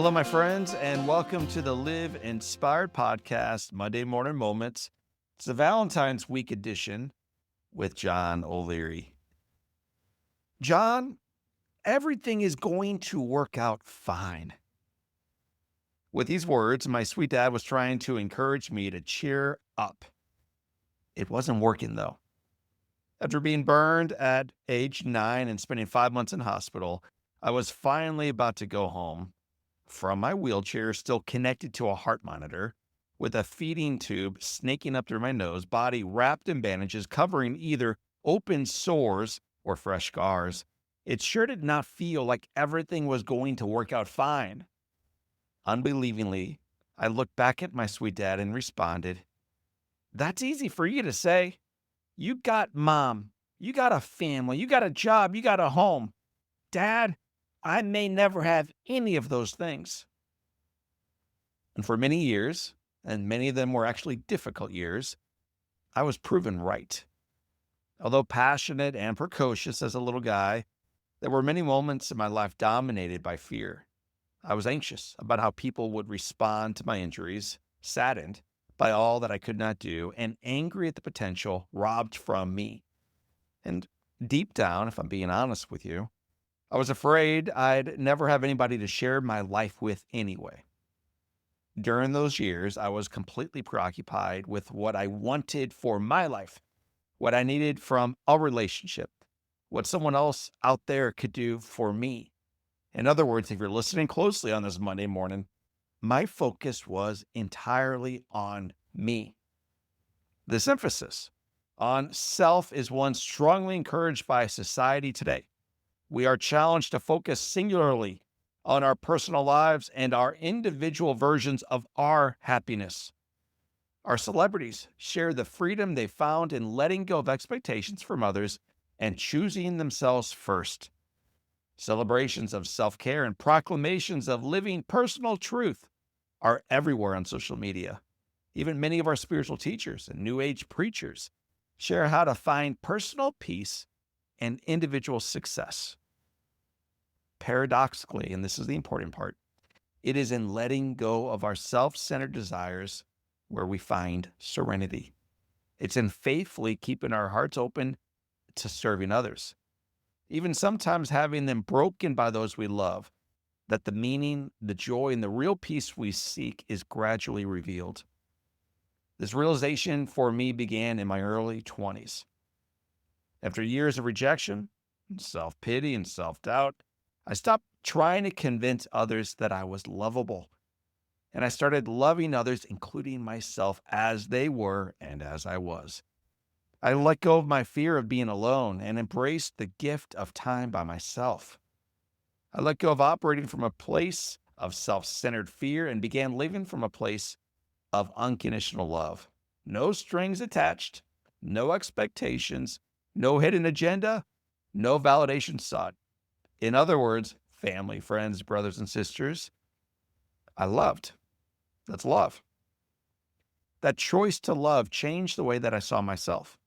Hello, my friends, and welcome to the Live Inspired Podcast, Monday Morning Moments. It's the Valentine's Week edition with John O'Leary. John, everything is going to work out fine. With these words, my sweet dad was trying to encourage me to cheer up. It wasn't working, though. After being burned at age 9 and spending 5 months in hospital, I was finally about to go home from my wheelchair, still connected to a heart monitor, with a feeding tube snaking up through my nose, body wrapped in bandages covering either open sores or fresh scars. It sure did not feel like everything was going to work out fine. Unbelievingly, I looked back at my sweet dad and responded, "That's easy for you to say. You got mom, you got a family, you got a job, you got a home. Dad, I may never have any of those things." And for many years, and many of them were actually difficult years, I was proven right. Although passionate and precocious as a little guy, there were many moments in my life dominated by fear. I was anxious about how people would respond to my injuries, saddened by all that I could not do, and angry at the potential robbed from me. And deep down, if I'm being honest with you, I was afraid I'd never have anybody to share my life with anyway. During those years, I was completely preoccupied with what I wanted for my life, what I needed from a relationship, what someone else out there could do for me. In other words, if you're listening closely on this Monday morning, my focus was entirely on me. This emphasis on self is one strongly encouraged by society today. We are challenged to focus singularly on our personal lives and our individual versions of our happiness. Our celebrities share the freedom they found in letting go of expectations from others and choosing themselves first. Celebrations of self-care and proclamations of living personal truth are everywhere on social media. Even many of our spiritual teachers and New Age preachers share how to find personal peace and individual success. Paradoxically, and this is the important part, it is in letting go of our self-centered desires where we find serenity. It's in faithfully keeping our hearts open to serving others, even sometimes having them broken by those we love, that the meaning, the joy, and the real peace we seek is gradually revealed. This realization for me began in my early 20s. After years of rejection, self-pity, and self-doubt, I stopped trying to convince others that I was lovable, and I started loving others, including myself, as they were and as I was. I let go of my fear of being alone and embraced the gift of time by myself. I let go of operating from a place of self-centered fear and began living from a place of unconditional love. No strings attached, no expectations, no hidden agenda, no validation sought. In other words, family, friends, brothers, and sisters, I loved. That's love. That choice to love changed the way that I saw myself.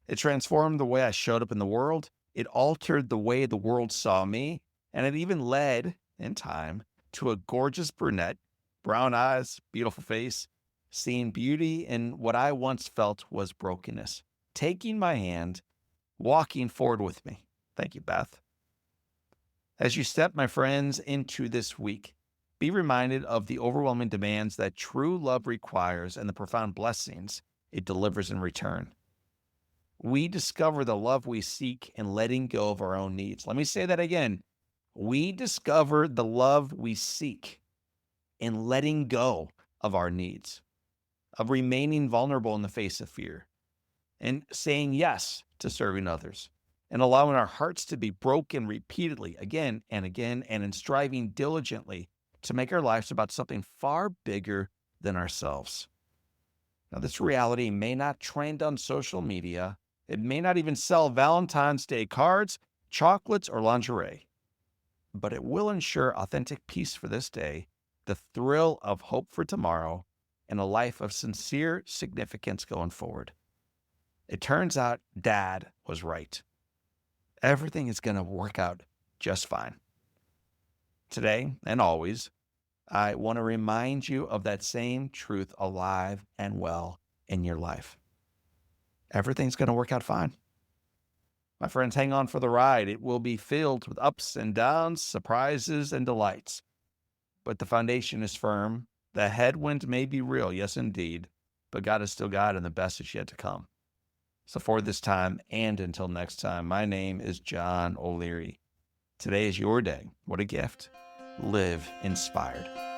It transformed the way I showed up in the world. It altered the way the world saw me. And it even led, in time, to a gorgeous brunette, brown eyes, beautiful face, seeing beauty in what I once felt was brokenness, taking my hand, walking forward with me. Thank you, Beth. As you step, my friends, into this week, be reminded of the overwhelming demands that true love requires and the profound blessings it delivers in return. We discover the love we seek in letting go of our own needs. Let me say that again. We discover the love we seek in letting go of our needs, of remaining vulnerable in the face of fear, and saying yes to serving others, and allowing our hearts to be broken repeatedly again and again, and in striving diligently to make our lives about something far bigger than ourselves. Now, this reality may not trend on social media. It may not even sell Valentine's Day cards, chocolates, or lingerie, but it will ensure authentic peace for this day, the thrill of hope for tomorrow, and a life of sincere significance going forward. It turns out Dad was right. Everything is going to work out just fine. Today and always, I want to remind you of that same truth alive and well in your life. Everything's going to work out fine. My friends, hang on for the ride. It will be filled with ups and downs, surprises and delights. But the foundation is firm. The headwind may be real, yes, indeed, but God is still God and the best is yet to come. So for this time and until next time, my name is John O'Leary. Today is your day. What a gift. Live inspired.